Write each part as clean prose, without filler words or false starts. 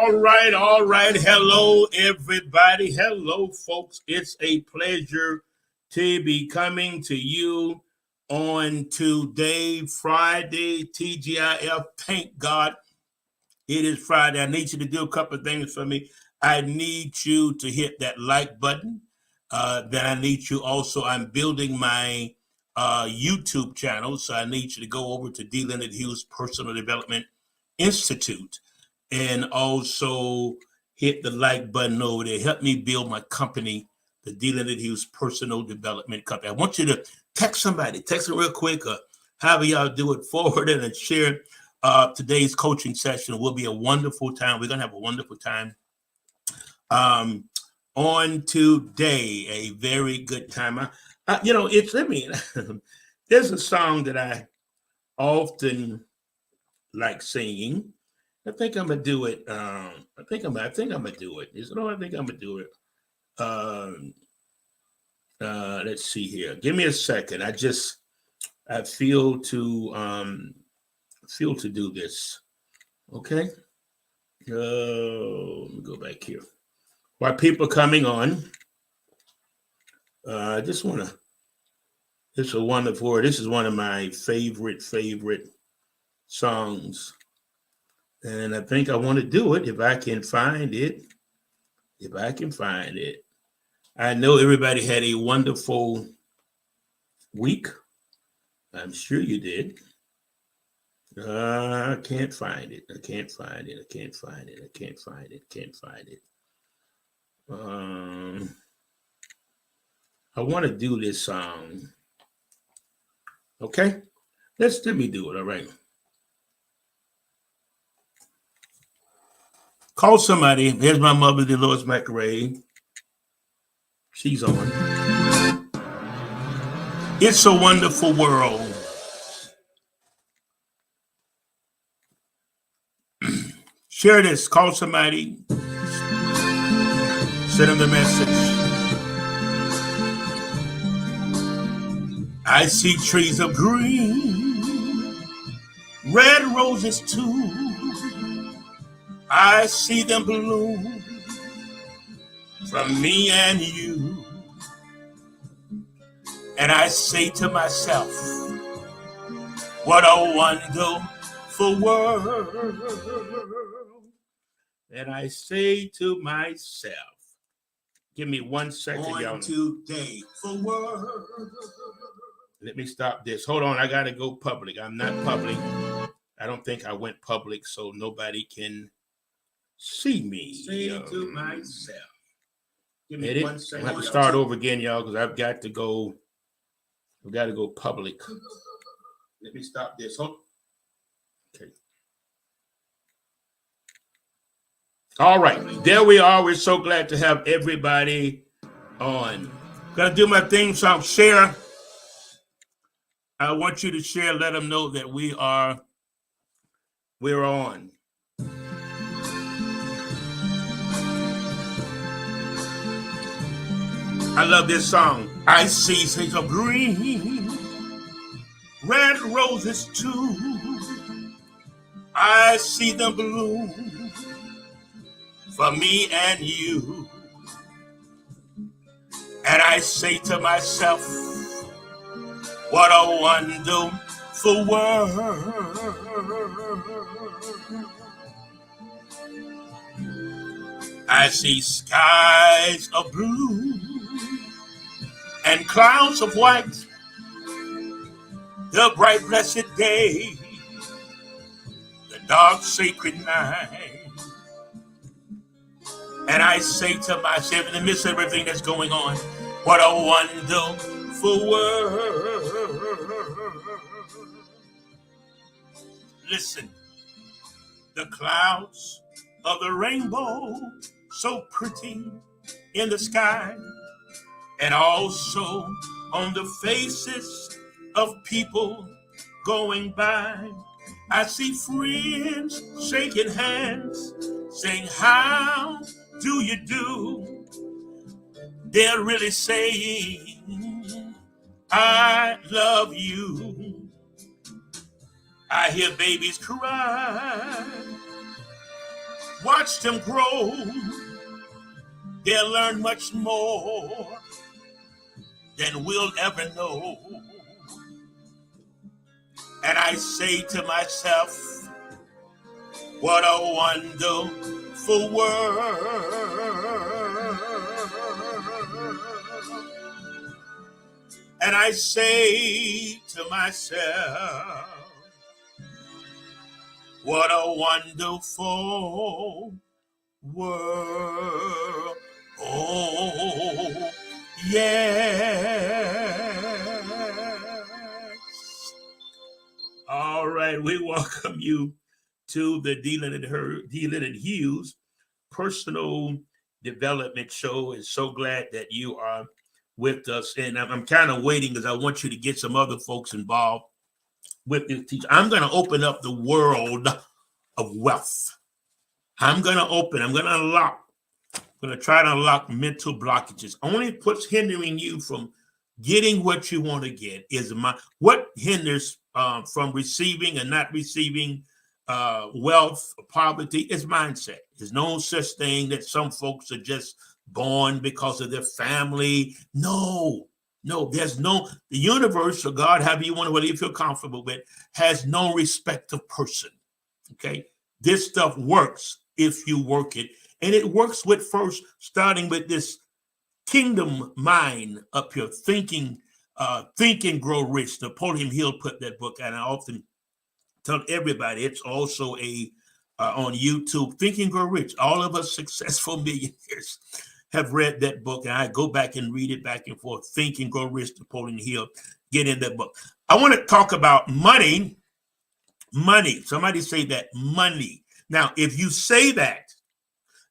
All right. Hello, everybody. Hello, folks. It's a pleasure to be coming to you on today, Friday, TGIF. Thank God it is Friday. I need you to do a couple of things for me. I need you to hit that like button. Then I need you also, I'm building my YouTube channel, so I need you to go over to D. Leonard Hughes Personal Development Institute and also hit the like button over there. Help me build my company, the D. Leonard Hughes Personal Development Company. I want you to text somebody, text them real quick, or however y'all do it, forward it and share today's coaching session. Will be a wonderful time. We're going to have a wonderful time on today, a very good time. There's a song that I often like singing. I think I'm gonna do it. I think I'm gonna do it. I think I'm gonna do it. Let's see here. Give me a second. I feel to do this. Okay. Let me go back here. While people are coming on, I just want to. It's a wonderful. This is one of my favorite songs. And I think I want to do it if I can find it. I know everybody had a wonderful week. I'm sure you did. I can't find it. I want to do this song. Okay? Let me do it. All right. Call somebody. There's my mother, Dolores McRae. She's on. It's a Wonderful World. Share this. Call somebody. Send them the message. I see trees of green, red roses too. I see them bloom from me and you. And I say to myself, what a wonderful world. And I say to myself, give me 1 second, y'all. Today for world. Let me stop this. Hold on, I gotta go public. I'm not public. I don't think I went public, so nobody can see me. Say to myself. Give me 1 second. I have to start over again, y'all, because I've got to go. We've got to go public. Let me stop this. Hold. Okay. All right, there we are. We're so glad to have everybody on. Gonna do my theme song. Share. I want you to share. Let them know that we're on. I love this song. I see shades of green, red roses too. I see them bloom for me and you. And I say to myself, what a wonderful world. I see skies of blue and clouds of white, the bright blessed day, the dark sacred night. And I say to myself, in the midst of everything that's going on, what a wonderful world. Listen, the clouds of the rainbow, so pretty in the sky, and also on the faces of people going by. I see friends shaking hands, saying, how do you do? They're really saying, I love you. I hear babies cry Watch them grow. They'll learn much more than we'll ever know. And I say to myself, what a wonderful world. And I say to myself, what a wonderful world. Oh, yes. All right, we welcome you to the D-Lynn and Hughes Personal Development Show. And so glad that you are with us. And I'm kind of waiting because I want you to get some other folks involved with this teacher. I'm going to open up the world of wealth. I'm going to unlock. I'm going to try to unlock mental blockages. Only what's hindering you from getting what you want to get is what hinders from receiving and not receiving wealth, poverty is mindset. There's no such thing that some folks are just born because of their family. No, there's no, the universe or God, however you want to, whether you feel comfortable with, has no respect of person. Okay. This stuff works if you work it. And it works with first starting with this kingdom mind up here, Think and Grow Rich. Napoleon Hill put that book out. And I often tell everybody it's also on YouTube, Think and Grow Rich. All of us successful millionaires have read that book, and I go back and read it back and forth. Think and Grow Rich, Napoleon Hill. Get in that book. I want to talk about money. Money. Somebody say that, money. Now, if you say that,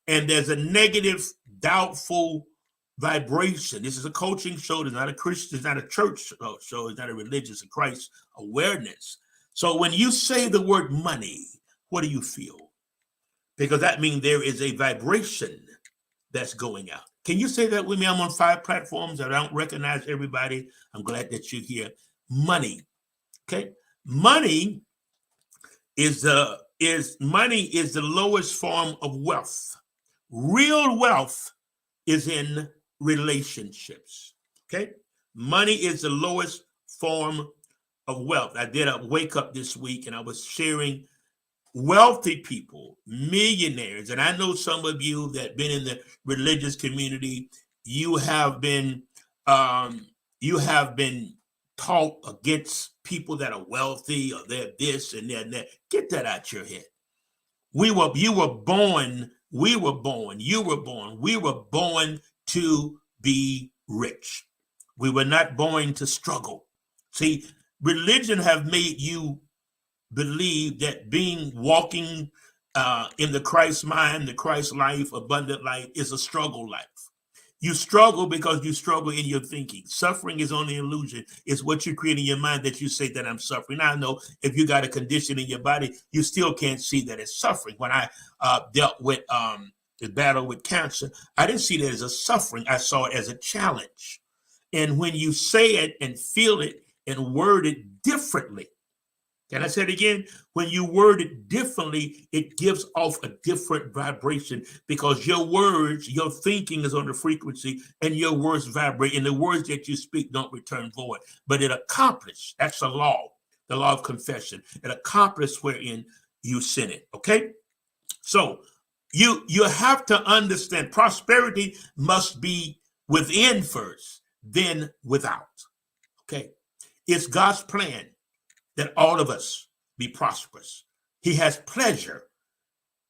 and there's a negative, doubtful vibration. This is a coaching show. It's not a Christian, it's not a church show. It's not a religious, a Christ awareness. So when you say the word money, what do you feel? Because that means there is a vibration that's going out. Can you say that with me? I'm on 5 platforms. I don't recognize everybody. I'm glad that you're here. Money. Okay. Money is the lowest form of wealth. Real wealth is in relationships. Okay. Money is the lowest form of wealth. I did a wake up this week and I was sharing wealthy people, millionaires. And I know some of you that been in the religious community, you have been taught against people that are wealthy or they're this and they're that. Get that out your head. We were born to be rich. We were not born to struggle. See, religion have made you believe that walking in the Christ mind, the Christ life, abundant life is a struggle life. You struggle because you struggle in your thinking. Suffering is only an illusion. It's what you create in your mind that you say that I'm suffering. Now, I know if you got a condition in your body, you still can't see that it's suffering. When I dealt with the battle with cancer, I didn't see that as a suffering. I saw it as a challenge. And when you say it and feel it and word it differently, can I say it again? When you word it differently, it gives off a different vibration because your words, your thinking is on the frequency and your words vibrate and the words that you speak don't return void, but it accomplishes. That's a law, the law of confession. It accomplishes wherein you sin it, okay? So you have to understand prosperity must be within first, then without, okay? It's God's plan that all of us be prosperous. He has pleasure.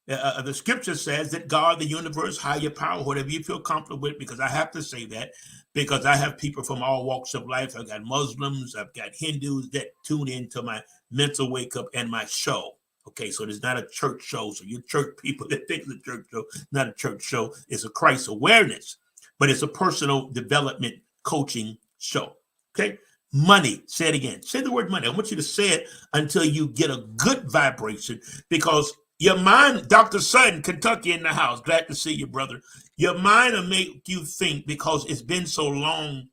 The scripture says that God, the universe, higher power, whatever you feel comfortable with, because I have to say that, because I have people from all walks of life. I've got Muslims, I've got Hindus that tune into my mental wake up and my show. Okay, so there's not a church show. So you church people that think it's a church show, not a church show. It's a Christ awareness, but it's a personal development coaching show. Okay. Money. Say it again. Say the word money. I want you to say it until you get a good vibration because your mind, Dr. Sutton, Kentucky in the house. Glad to see you, brother. Your mind will make you think because it's been so long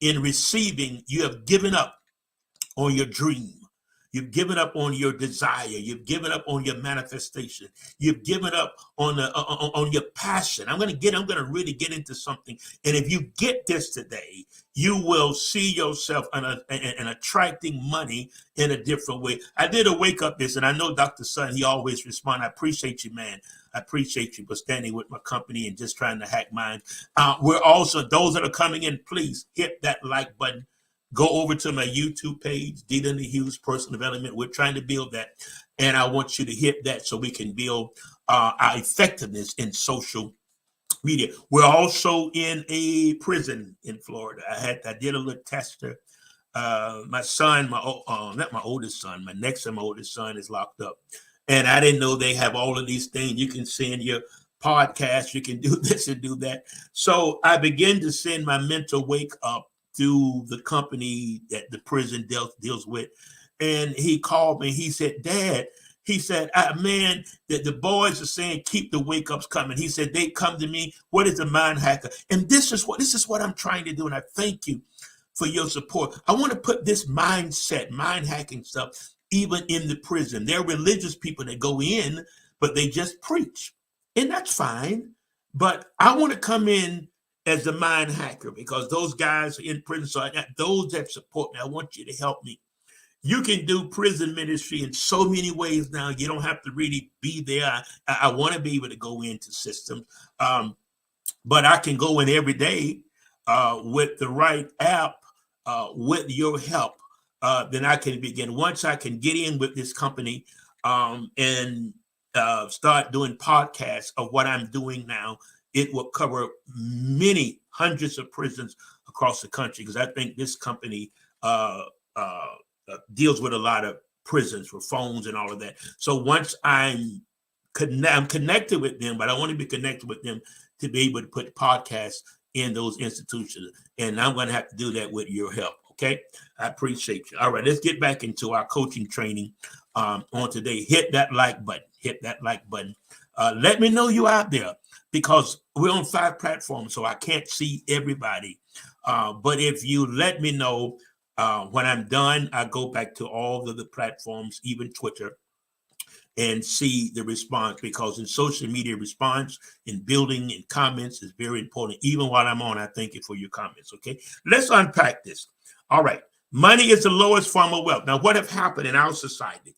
in receiving, you have given up on your dream. You've given up on your desire. You've given up on your manifestation. You've given up on your passion. I'm going to really get into something. And if you get this today, you will see yourself in attracting money in a different way. I did a wake up this, and I know Dr. Sun, he always responds. I appreciate you, man. I appreciate you for standing with my company and just trying to hack mine. We're also, those that are coming in, please hit that like button. Go over to my YouTube page, D. Leonard Hughes Personal Development. We're trying to build that. And I want you to hit that so we can build our effectiveness in social media. We're also in a prison in Florida. I did a little tester. My son, not my oldest son, my next to my oldest son is locked up. And I didn't know they have all of these things. You can send your podcast, you can do this and do that. So I began to send my mental wake up through the company that the prison deals with. And he called me. He said, Dad, he said, man, the boys are saying, keep the wake ups coming. He said, they come to me. What is a mind hacker? And this is what I'm trying to do. And I thank you for your support. I want to put this mindset, mind hacking stuff, even in the prison. There are religious people that go in, but they just preach. And that's fine. But I want to come in as a mind hacker, because those guys are in prison. So I got those that support me. I want you to help me. You can do prison ministry in so many ways now. You don't have to really be there. I want to be able to go into systems, but I can go in every day with the right app, with your help. Then I can begin. Once I can get in with this company and start doing podcasts of what I'm doing now, it will cover many hundreds of prisons across the country, because I think this company deals with a lot of prisons for phones and all of that. So once I'm connected with them, but I want to be connected with them to be able to put podcasts in those institutions. And I'm going to have to do that with your help. Okay. I appreciate you. All right. Let's get back into our coaching training on today. Hit that like button. Hit that like button. Let me know you out there, because we're on 5 platforms, so I can't see everybody. But if you let me know when I'm done, I go back to all of the platforms, even Twitter, and see the response, because in social media, response in building and comments is very important. Even while I'm on, I thank you for your comments. Okay, let's unpack this. All right, money is the lowest form of wealth. Now, what have happened in our society?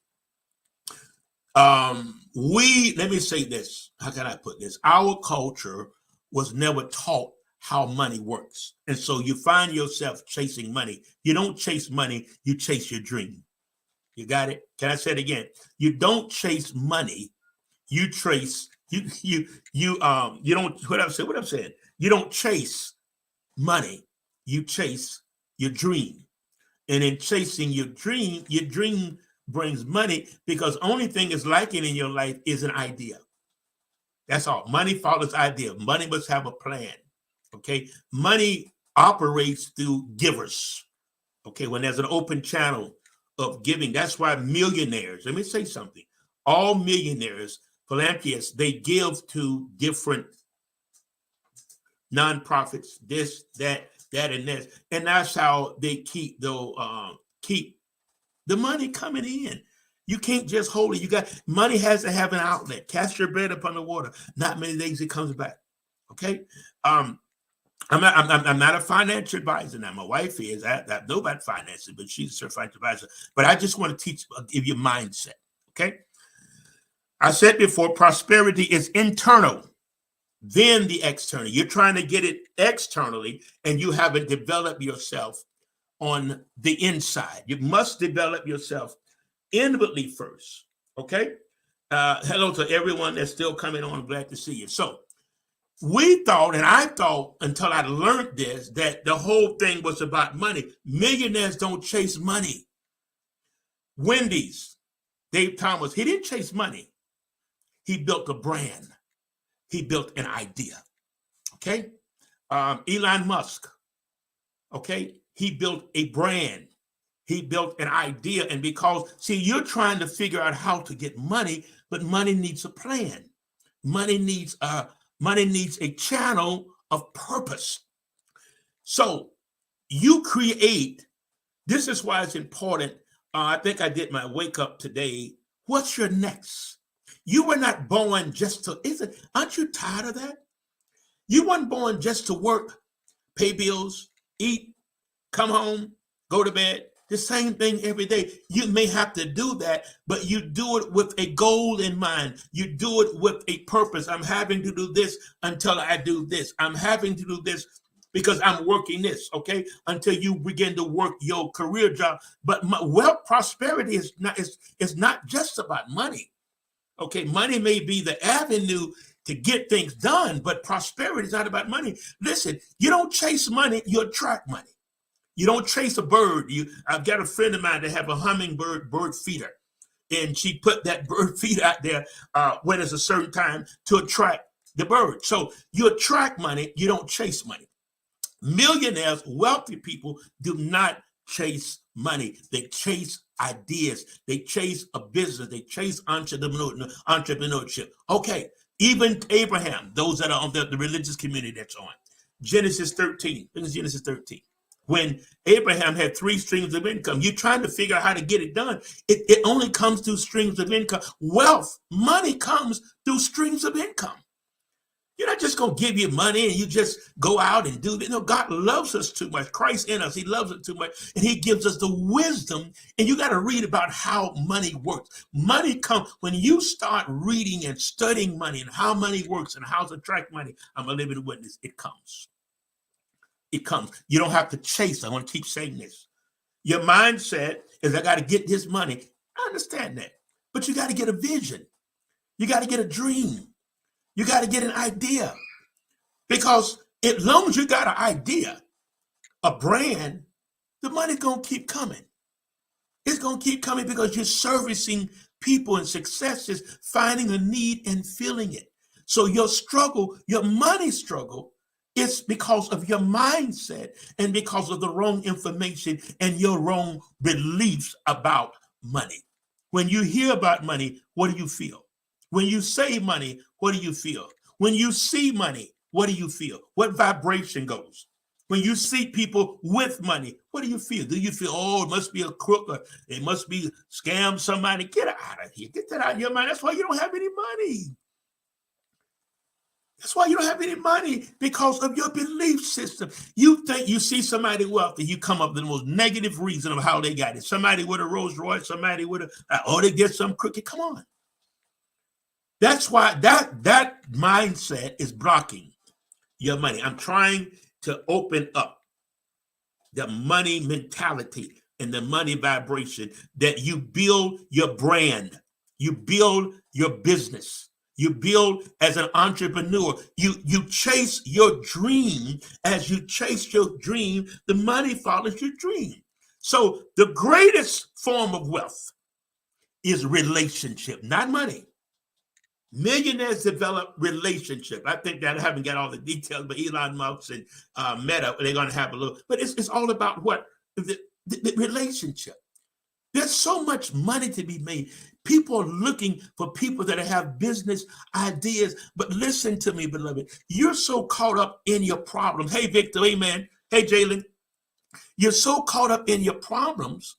Let me say this. How can I put this? Our culture was never taught how money works. And so you find yourself chasing money. You don't chase money, you chase your dream. You got it? Can I say it again? You don't chase money, you chase, you don't, what I'm saying, you don't chase money, you chase your dream. And in chasing your dream brings money, because only thing is like it in your life is an idea. That's all. Money follows idea. Money must have a plan. Okay. Money operates through givers. Okay. When there's an open channel of giving, that's why millionaires, let me say something. All millionaires, philanthropists, they give to different nonprofits, this, that, and this. And that's how they keep the money coming in. You can't just hold it. Money has to have an outlet. Cast your bread upon the water. Not many days it comes back. Okay. I'm not a financial advisor now. My wife is. I know about finances, but she's a certified advisor. But I just want to give you mindset. Okay. I said before, prosperity is internal, then the external. You're trying to get it externally, and you haven't developed yourself on the inside. You must develop yourself inwardly first. Okay. Hello to everyone that's still coming on. I'm glad to see you. So we thought, and I thought until I learned this, that the whole thing was about money. Millionaires don't chase money. Wendy's, Dave Thomas, he didn't chase money. He built a brand. He built an idea. Okay. Elon Musk. Okay. He built a brand. He built an idea. And because, see, you're trying to figure out how to get money, but money needs a plan. Money needs a channel of purpose. So you create, this is why it's important I think I did my wake up today. What's your next? You were not born just to, aren't you tired of that? You weren't born just to work, pay bills, eat, come home, go to bed. The same thing every day. You may have to do that, but you do it with a goal in mind. You do it with a purpose. I'm having to do this until I do this. I'm having to do this because I'm working this, okay? Until you begin to work your career job. But wealth, prosperity is not just about money. Okay, money may be the avenue to get things done, but prosperity is not about money. Listen, you don't chase money, you attract money. You don't chase a bird. I've got a friend of mine that have a hummingbird bird feeder, and she put that bird feeder out there when it's a certain time to attract the bird. So you attract money, you don't chase money. Millionaires, wealthy people do not chase money. They chase ideas. They chase a business. They chase entrepreneurship. Okay, even Abraham, those that are on the religious community that's on. Genesis 13. Look at Genesis 13. When Abraham had 3 streams of income, you're trying to figure out how to get it done. It only comes through streams of income. Wealth, money comes through streams of income. You're not just going to give you money and you just go out and do that. No, God loves us too much. Christ in us, he loves it too much. And he gives us the wisdom. And you got to read about how money works. Money comes when you start reading and studying money and how money works and how to attract money. I'm a living witness. It comes. It comes. You don't have to chase. I want to keep saying this. Your mindset is, I got to get this money. I understand that. But you got to get a vision. You got to get a dream. You got to get an idea. Because as long as you got an idea, a brand, the money's going to keep coming. It's going to keep coming because you're servicing people, and success is finding a need and filling it. So your struggle, your money struggle, it's because of your mindset and because of the wrong information and your wrong beliefs about money. When you hear about money, what do you feel? When you say money, what do you feel? When you see money, what do you feel? What vibration goes? When you see people with money, what do you feel? Do you feel, oh, it must be a crook, or it must be scam somebody? Get out of here. Get that out of your mind. That's why you don't have any money. That's why you don't have any money, because of your belief system. You think you see somebody wealthy, you come up with the most negative reason of how they got it. Somebody with a Rolls Royce, somebody with they get some crooked. Come on. That's why that mindset is blocking your money. I'm trying to open up the money mentality and the money vibration, that you build your brand, you build your business. You build as an entrepreneur. You chase your dream. As you chase your dream, the money follows your dream. So the greatest form of wealth is relationship, not money. Millionaires develop relationship. I think that I haven't got all the details, but Elon Musk and Meta, they're going to have a little. But it's all about what? The relationship. There's so much money to be made. People are looking for people that have business ideas. But listen to me, beloved. You're so caught up in your problems. Hey, Victor. Amen. Hey, Jalen. You're so caught up in your problems.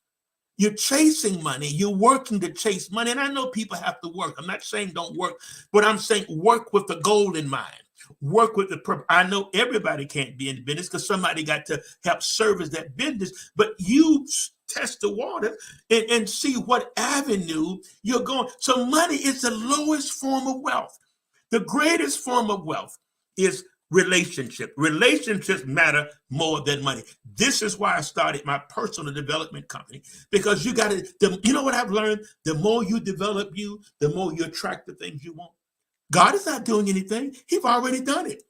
You're chasing money. You're working to chase money. And I know people have to work. I'm not saying don't work, but I'm saying work with the goal in mind. Work with the purpose. I know everybody can't be in business because somebody got to help service that business, but you test the water and see what avenue you're going. So money is the lowest form of wealth. The greatest form of wealth is relationship. Relationships matter more than money. This is why I started my personal development company, because you got to, you know what I've learned? The more you develop you, the more you attract the things you want. God is not doing anything. He's already done it.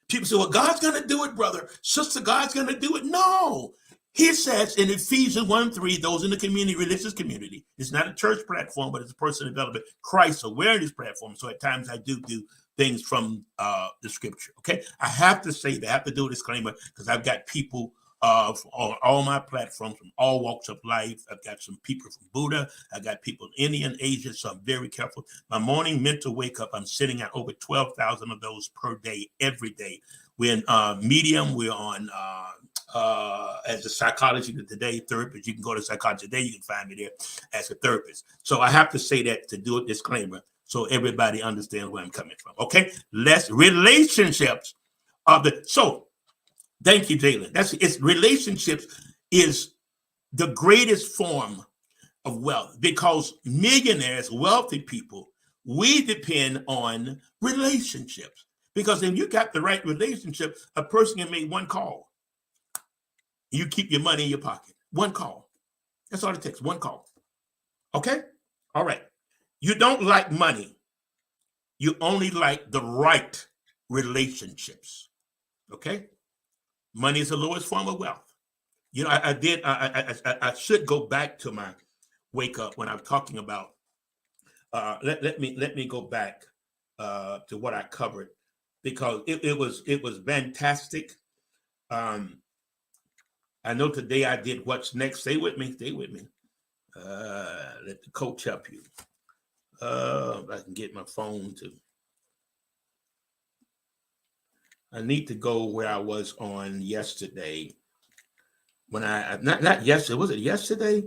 People say, well, God's going to do it, brother. Sister, God's going to do it. No. He says in Ephesians 1:3, those in the community, religious community, it's not a church platform, but it's a personal development, Christ awareness platform. So at times I do things from the scripture. Okay. I have to say that I have to do a disclaimer because I've got people on all my platforms from all walks of life. I've got some people from Buddha. I got people in India and Asia. So I'm very careful. My morning mental wake up, I'm sitting at over 12,000 of those per day, every day. We're in Medium. We're on as a psychology today therapist. You can go to Psychology Today. You can find me there as a therapist. So I have to say that to do a disclaimer so everybody understands where I'm coming from. Okay, relationships are so. Thank you, Jalen. It's relationships is the greatest form of wealth because millionaires, wealthy people, we depend on relationships because if you got the right relationship, a person can make one call. You keep your money in your pocket. One call. That's all it takes. One call. Okay? All right. You don't like money. You only like the right relationships. Okay? Money is the lowest form of wealth. You know, I should go back to my wake up when I'm talking about let me go back to what I covered because it was fantastic. I know today I did what's next. Stay with me. Let the coach help you. If I can get my phone to. I need to go where I was on yesterday. When I not yesterday, was it yesterday?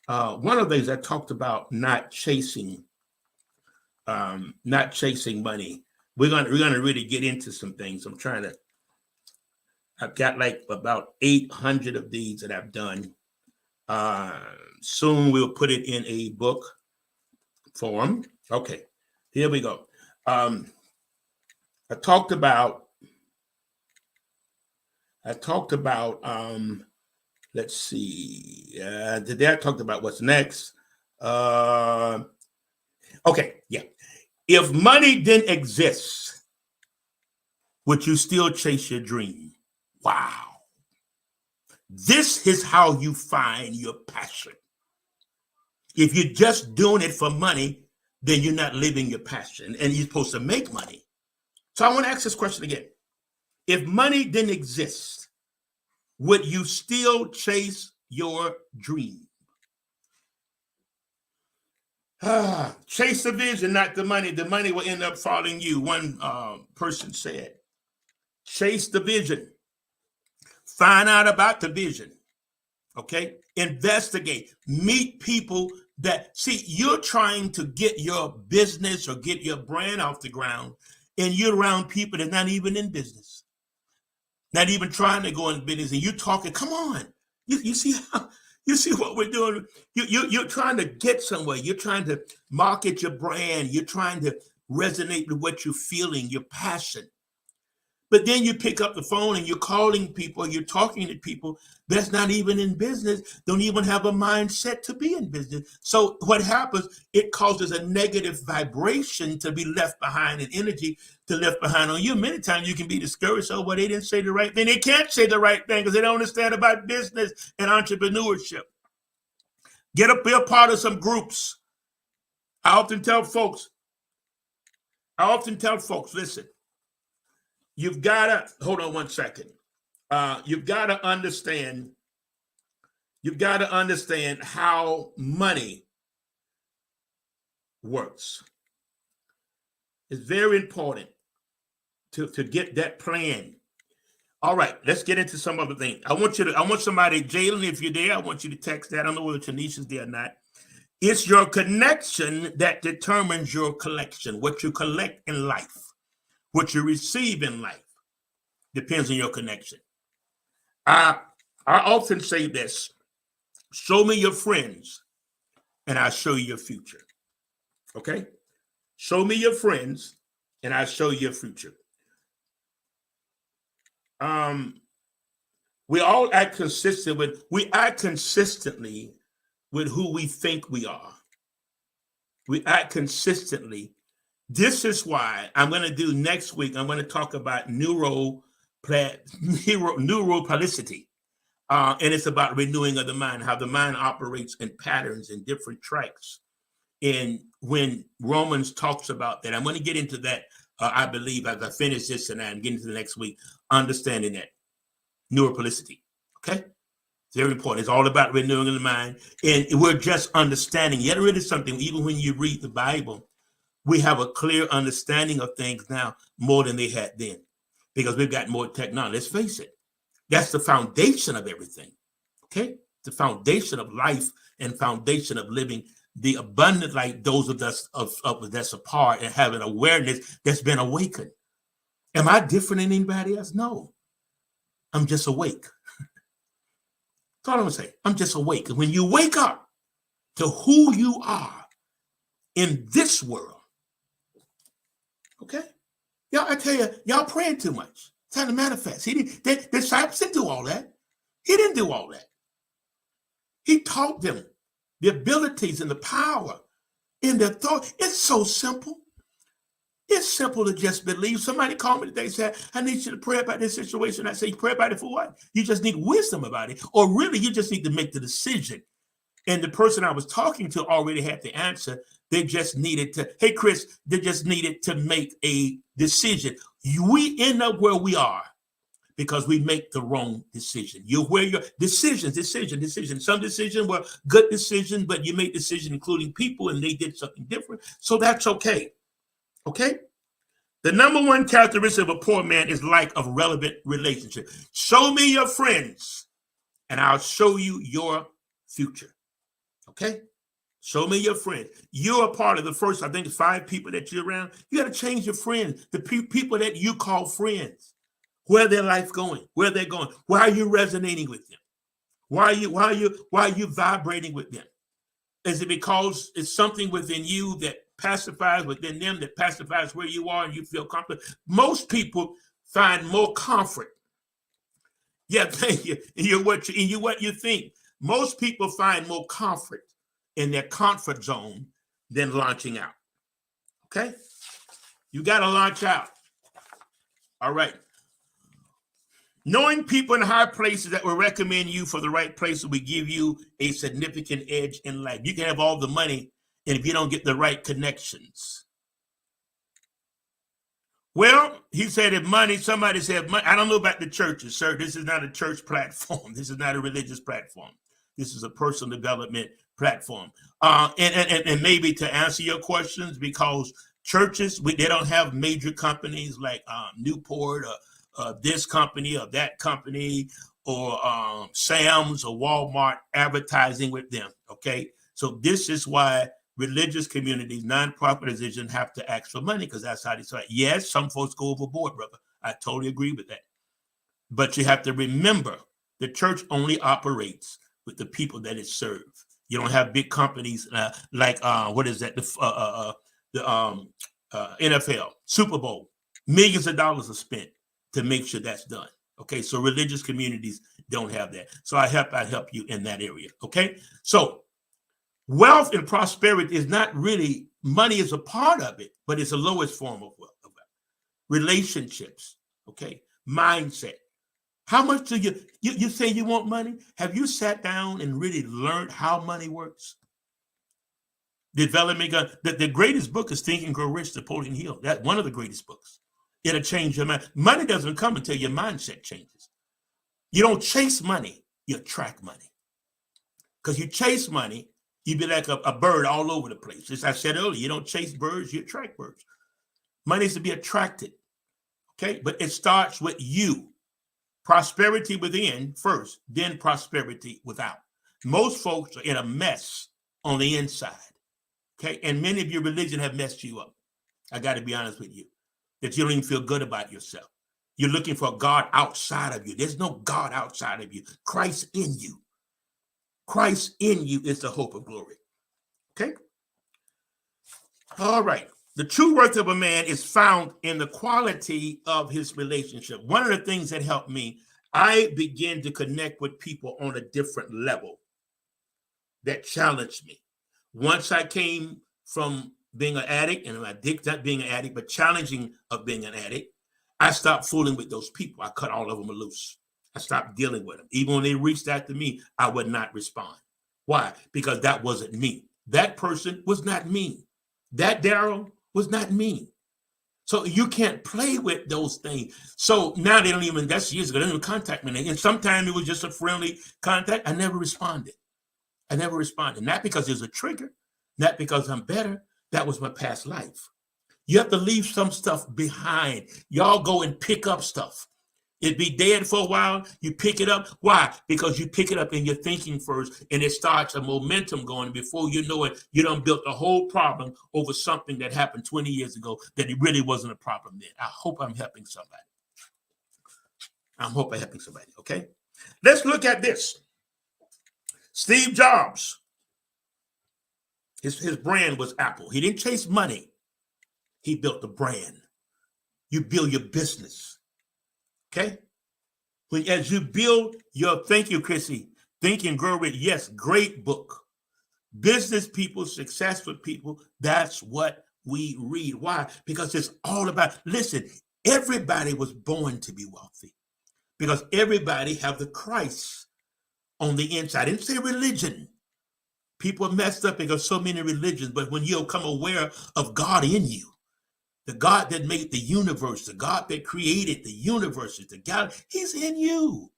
One of the things I talked about not chasing money. We're gonna really get into some things. I've got like about 800 of these that I've done. Soon we'll put it in a book form. Okay, here we go. I talked about let's see. Today I talked about what's next. Okay, yeah. If money didn't exist, would you still chase your dream? Wow. This is how you find your passion. If you're just doing it for money, then you're not living your passion, and you're supposed to make money. So I want to ask this question again. If money didn't exist, would you still chase your dream? Chase the vision, not the money. The money will end up following you. One person said, chase the vision. Find out about the vision. Okay? Investigate. Meet people that, see, you're trying to get your business or get your brand off the ground, and you're around people that are not even in business. Not even trying to go in business, and you're talking, come on. You see how you see what we're doing. You're trying to get somewhere. You're trying to market your brand. You're trying to resonate with what you're feeling, your passion. But then you pick up the phone and you're calling people, you're talking to people that's not even in business, don't even have a mindset to be in business. So what happens, it causes a negative vibration to be left behind, and energy to left behind on you. Many times you can be discouraged, oh, well, they didn't say the right thing. They can't say the right thing because they don't understand about business and entrepreneurship. Get up, be a part of some groups. I often tell folks, listen, you've got to, hold on one second. You've got to understand how money works. It's very important to get that plan. All right, let's get into some other things. I want somebody, Jalen, if you're there, I want you to text that. I don't know whether Tanisha's there or not. It's your connection that determines your collection, what you collect in life. What you receive in life depends on your connection. I often say this: show me your friends, and I'll show you your future. Okay? Show me your friends, and I'll show you your future. We all act consistently with who we think we are. We act consistently. This is why I'm going to do next week. I'm going to talk about neuroplasticity. And it's about renewing of the mind, how the mind operates in patterns and different tracks. And when Romans talks about that, I'm going to get into that, I believe, as I finish this and I'm getting to the next week, understanding that neuroplasticity. Okay? Very important. It's all about renewing of the mind. And we're just understanding. Yet it is something, even when you read the Bible, we have a clear understanding of things now more than they had then because we've got more technology. Let's face it. That's the foundation of everything. Okay? The foundation of life and foundation of living the abundant life, those of us of that's apart and having awareness that's been awakened. Am I different than anybody else? No. I'm just awake. That's all I'm gonna say. I'm just awake. And when you wake up to who you are in this world, okay? Y'all, I tell you, y'all praying too much. It's time to manifest. The disciples didn't do all that. He didn't do all that. He taught them the abilities and the power and the thought. It's so simple. It's simple to just believe. Somebody called me today and said, I need you to pray about this situation. I say, pray about it for what? You just need wisdom about it. Or really, you just need to make the decision. And the person I was talking to already had the answer. They just needed to, hey, Chris, they just needed to make a decision. We end up where we are because we make the wrong decision. You're where your decision. Some decisions were good decisions, but you made decisions including people and they did something different. So that's okay. Okay? The number one characteristic of a poor man is lack of relevant relationship. Show me your friends and I'll show you your future. Okay? Show me your friends. You're a part of the first, I think, 5 people that you're around. You got to change your friends, the people that you call friends. Where their life going? Where they're going? Why are you resonating with them? Why are you vibrating with them? Is it because it's something within you that pacifies within them, that pacifies where you are and you feel comfortable? Most people find more comfort. Yeah, thank you. In what you think. Most people find more comfort in their comfort zone than launching out. Okay? You got to launch out. All right. Knowing people in high places that will recommend you for the right places will give you a significant edge in life. You can have all the money, and if you don't get the right connections. Well, he said if money, somebody said money. I don't know about the churches, sir. This is not a church platform. This is not a religious platform. This is a personal development platform. And maybe to answer your questions, because churches, they don't have major companies like Newport or this company or that company or Sam's or Walmart advertising with them, okay? So this is why religious communities, nonprofit organizations have to ask for money because that's how they start. Yes, some folks go overboard, brother. I totally agree with that. But you have to remember the church only operates with the people that it serves. You don't have big companies like, what is that? The NFL, Super Bowl, millions of dollars are spent to make sure that's done. Okay, so religious communities don't have that. So I help you in that area. Okay, so wealth and prosperity is not really, money is a part of it, but it's the lowest form of wealth. Relationships, okay, mindset. How much do you say you want money? Have you sat down and really learned how money works? Developing the greatest book is Think and Grow Rich, Napoleon Hill. That's one of the greatest books. It'll change your mind. Money doesn't come until your mindset changes. You don't chase money, you attract money. Because you chase money, you be like a bird all over the place. As I said earlier, you don't chase birds, you attract birds. Money is to be attracted, okay? But it starts with you. Prosperity within first, then prosperity without. Most folks are in a mess on the inside, okay? And many of your religion have messed you up. I got to be honest with you. That you don't even feel good about yourself. You're looking for a God outside of you. There's no God outside of you. Christ in you. Christ in you is the hope of glory. Okay? All right. The true worth of a man is found in the quality of his relationship. One of the things that helped me, I began to connect with people on a different level that challenged me. Once I came from being an addict, and I'm addicted to being an addict, but challenging of being an addict, I stopped fooling with those people. I cut all of them loose. I stopped dealing with them. Even when they reached out to me, I would not respond. Why? Because that wasn't me. That person was not me. That Daryl was not me. So you can't play with those things. So now they don't even, that's years ago, they don't even contact me. And sometimes it was just a friendly contact. I never responded. Not because there's a trigger, not because I'm better. That was my past life. You have to leave some stuff behind. Y'all go and pick up stuff. It'd be dead for a while. You pick it up. Why? Because you pick it up and you're thinking first, and it starts a momentum going. Before you know it, you done built a whole problem over something that happened 20 years ago that it really wasn't a problem then. I hope I'm helping somebody. Okay? Let's look at this. Steve Jobs, his brand was Apple. He didn't chase money. He built a brand. You build your business. Okay? As you build your, thank you, Chrissy, Think and Grow Rich. Yes, great book. Business people, successful people, that's what we read. Why? Because it's all about, listen, everybody was born to be wealthy because everybody have the Christ on the inside. I didn't say religion. People are messed up because so many religions, but when you become aware of God in you, the God that made the universe, the God that created the universes, the God, he's in you.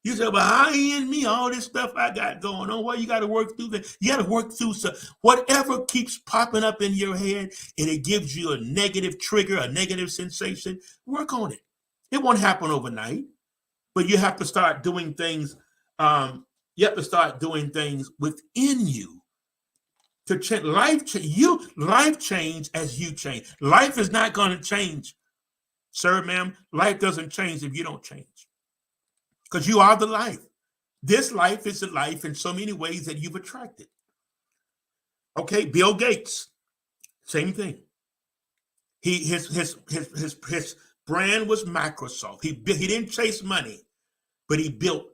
You say, well, how he in me? All this stuff I got going on. Well, you got to work through that. You got to work through whatever keeps popping up in your head and it gives you a negative trigger, a negative sensation, work on it. It won't happen overnight, but you have to start doing things. You have to start doing things within you to change. Life change as you change. Life is not going to change, sir, ma'am. Life doesn't change if you don't change. Because you are the life. This life is the life in so many ways that you've attracted. Okay, Bill Gates, same thing. His brand was Microsoft. He didn't chase money, but he built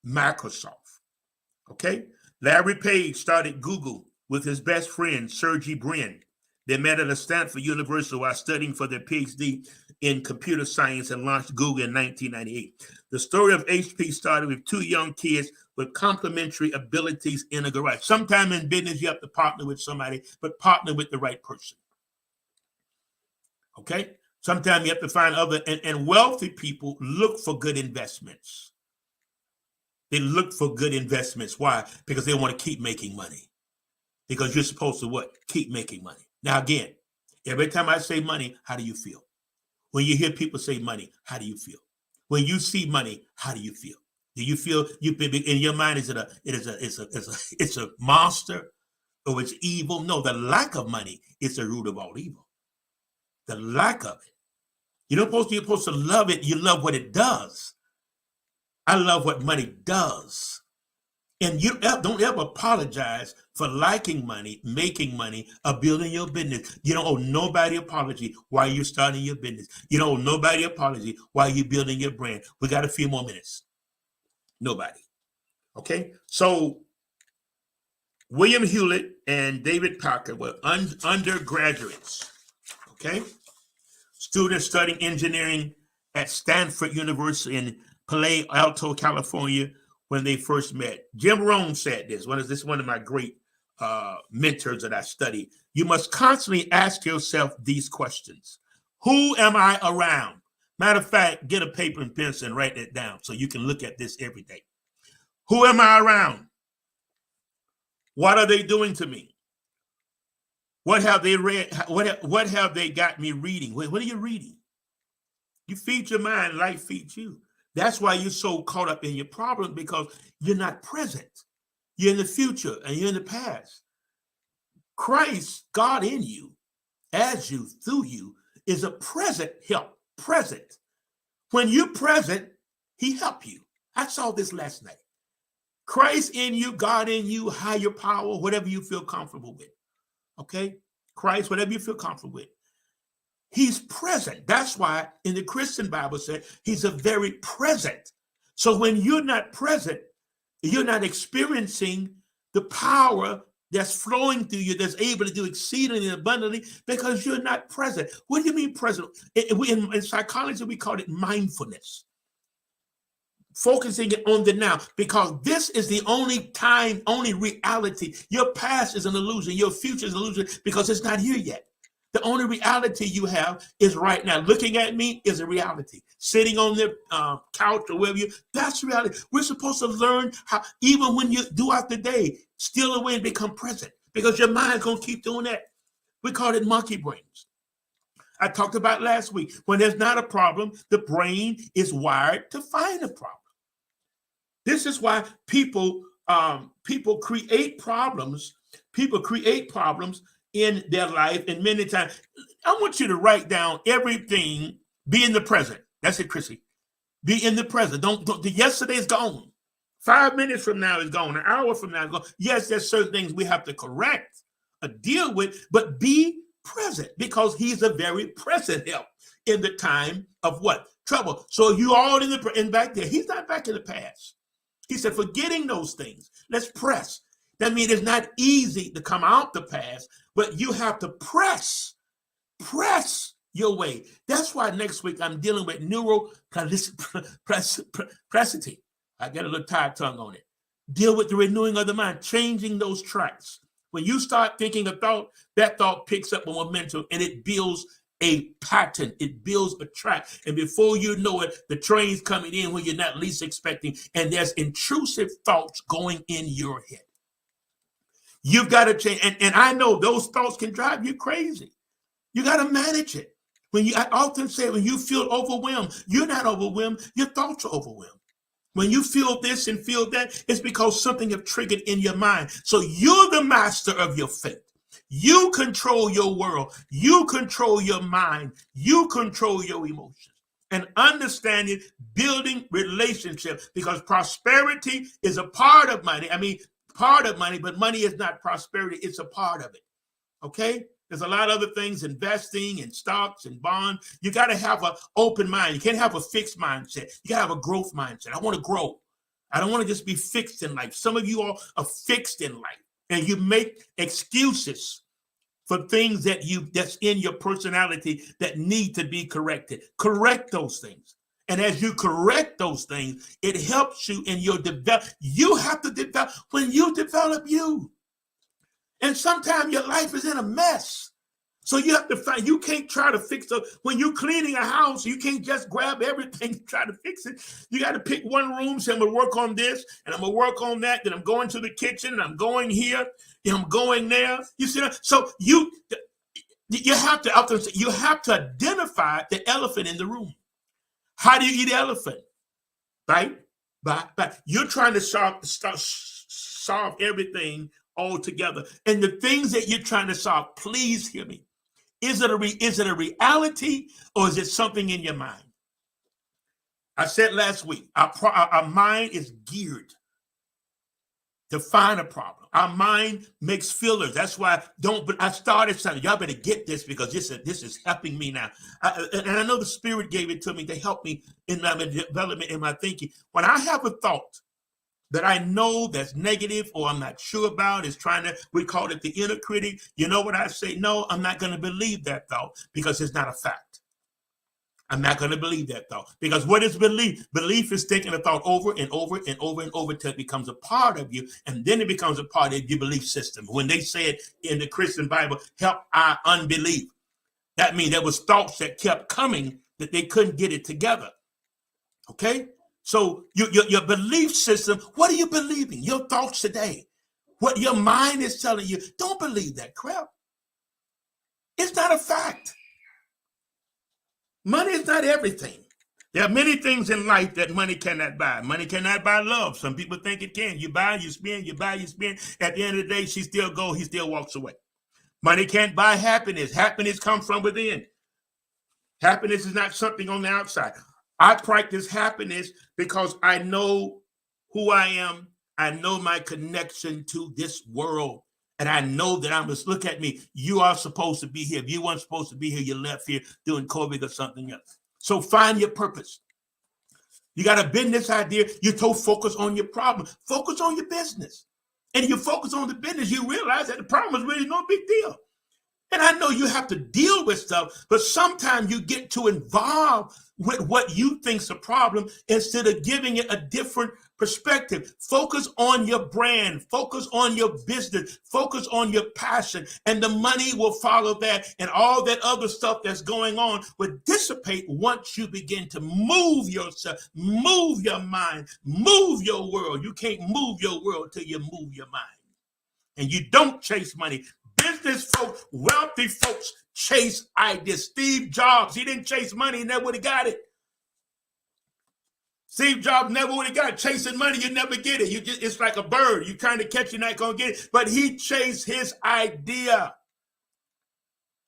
Microsoft. Okay, Larry Page started Google with his best friend, Sergey Brin. They met at Stanford University while studying for their PhD in computer science and launched Google in 1998. The story of HP started with two young kids with complementary abilities in a garage. Sometime in business, you have to partner with somebody, but partner with the right person. Okay? Sometimes you have to find other, and wealthy people look for good investments. They look for good investments. Why? Because they want to keep making money. Because you're supposed to what? Keep making money. Now, again, every time I say money, how do you feel? When you hear people say money, how do you feel? When you see money, how do you feel? Do you feel in your mind it's a monster or it's evil? No, the lack of money is the root of all evil. The lack of it. You're supposed to love it. You love what it does. I love what money does. And you don't ever apologize for liking money, making money, or building your business. You don't owe nobody apology while you're starting your business. You don't owe nobody apology while you're building your brand. We got a few more minutes. Nobody. Okay? So William Hewlett and David Parker were undergraduates. Okay? Students studying engineering at Stanford University in Palo Alto, California, when they first met. Jim Rohn said this. This is one of my great mentors that I study. You must constantly ask yourself these questions. Who am I around? Matter of fact, get a paper and pencil and write that down so you can look at this every day. Who am I around? What are they doing to me? What have they read? What have they got me reading? What are you reading? You feed your mind, life feeds you. That's why you're so caught up in your problem, because you're not present. You're in the future and you're in the past. Christ, God in you, as you, through you, is a present help. Present. When you're present, he helps you. I saw this last night. Christ in you, God in you, higher power, whatever you feel comfortable with. Okay? Christ, whatever you feel comfortable with. He's present. That's why in the Christian Bible said he's a very present. So when you're not present, you're not experiencing the power that's flowing through you, that's able to do exceedingly abundantly, because you're not present. What do you mean present? In psychology, we call it mindfulness. Focusing it on the now, because this is the only time, only reality. Your past is an illusion. Your future is an illusion because it's not here yet. The only reality you have is right now. Looking at me is a reality. Sitting on the couch or wherever that's reality. We're supposed to learn how, even when you throughout the day, steal away and become present, because your mind's going to keep doing that. We call it monkey brains. I talked about last week. When there's not a problem, the brain is wired to find a problem. This is why people create problems. People create problems in their life, and many times. I want you to write down everything. Be in the present. That's it, Chrissy. Be in the present. Don't the yesterday is gone. 5 minutes from now is gone. An hour from now is gone. Yes, there's certain things we have to correct or deal with, but be present, because he's a very present help in the time of what? Trouble. So you all in back there. He's not back in the past. He said, forgetting those things, let's press. That means it's not easy to come out the past, but you have to press your way. That's why next week I'm dealing with neuroplasticity. I got a little tired tongue on it. Deal with the renewing of the mind, changing those tracks. When you start thinking a thought, that thought picks up a momentum and it builds a pattern. It builds a track. And before you know it, the train's coming in when you're not least expecting. And there's intrusive thoughts going in your head. You've got to change. And I know those thoughts can drive you crazy. You got to manage it. I often say, when you feel overwhelmed, you're not overwhelmed. Your thoughts are overwhelmed. When you feel this and feel that, it's because something have triggered in your mind. So you're the master of your fate. You control your world. You control your mind. You control your emotions. And understanding, building relationships, because prosperity is a part of money. I mean, part of money, but money is not prosperity. It's a part of it. Okay? There's a lot of other things, investing in stocks and bonds. You got to have an open mind. You can't have a fixed mindset. You got to have a growth mindset. I want to grow. I don't want to just be fixed in life. Some of you all are fixed in life, and you make excuses for things that's in your personality that need to be corrected. Correct those things. And as you correct those things, it helps you in your development. You have to develop when you develop you. And sometimes your life is in a mess. So you have to find, you can't try to fix it. When you're cleaning a house, you can't just grab everything and try to fix it. You got to pick one room, say, I'm going to work on this, and I'm going to work on that, then I'm going to the kitchen, and I'm going here, and I'm going there. You see that? So you have to identify the elephant in the room. How do you eat elephant? Right? But you're trying to solve everything all together. And the things that you're trying to solve, please hear me. Is it a reality, or is it something in your mind? I said last week, our mind is geared to find a problem. Our mind makes fillers. That's why I started something. Y'all better get this, because this is helping me now. And I know the Spirit gave it to me to help me in my development, in my thinking. When I have a thought that I know that's negative or I'm not sure about, we call it the inner critic. You know what I say? No, I'm not going to believe that thought, because it's not a fact. I'm not going to believe that thought, because what is belief? Belief is thinking a thought over and over and over and over till it becomes a part of you, and then it becomes a part of your belief system. When they said in the Christian Bible, help our unbelief, that means there was thoughts that kept coming that they couldn't get it together. Okay? So your belief system, what are you believing? Your thoughts today, what your mind is telling you, don't believe that crap. It's not a fact. Money is not everything. There are many things in life that money cannot buy. Money cannot buy love. Some people think it can. You buy, you spend, you buy, you spend. At the end of the day, she still goes, he still walks away. Money can't buy happiness. Happiness comes from within. Happiness is not something on the outside. I practice happiness because I know who I am. I know my connection to this world. And I know that I must look at me. You are supposed to be here. If you weren't supposed to be here, you left here doing COVID or something else. So find your purpose. You got a business idea. You're so focused on your problem. Focus on your business. And you focus on the business, you realize that the problem is really no big deal. And I know you have to deal with stuff, but sometimes you get too involved with what you think's a problem instead of giving it a different perspective. Focus on your brand, focus on your business, focus on your passion, and the money will follow that, and all that other stuff that's going on will dissipate once you begin to move yourself, move your mind, move your world. You can't move your world till you move your mind. And you don't chase money. Business folks, wealthy folks chase ideas. Steve Jobs, he didn't chase money, he never would have got it. Steve Jobs never would have got it. Chasing money, you never get it. It's like a bird. You're trying to catch, you're not going to get it. But he chased his idea.